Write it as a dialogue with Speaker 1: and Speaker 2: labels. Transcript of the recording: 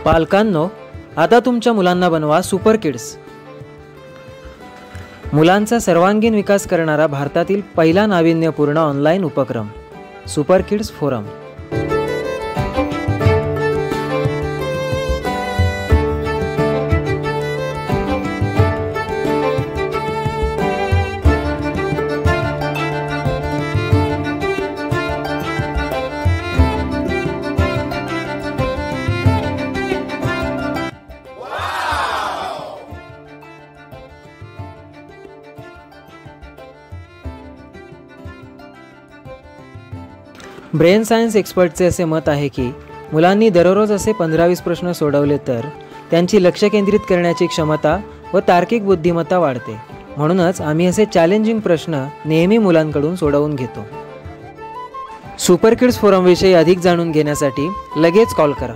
Speaker 1: पालकांनो, आता तुमच्या मुलांना बनवा सुपर किड्स. मुलांचा सर्वांगीण विकास करणारा भारतातील पहिला नाविन्यपूर्ण ऑनलाईन उपक्रम super kids forum. Brain science एक्सपर्टचे असे मत आहे की मुलांनी दररोज असे 15-20 प्रश्न सोडवले तर त्यांची लक्ष केंद्रित करण्याची क्षमता व तार्किक बुद्धिमत्ता वाढते. म्हणूनच आम्ही असे चॅलेंजिंग प्रश्न नेहमी मुलांकडून सोडवून घेतो. सुपर किड्स फोरमविषयी अधिक जाणून घेण्यासाठी लगेच कॉल करा.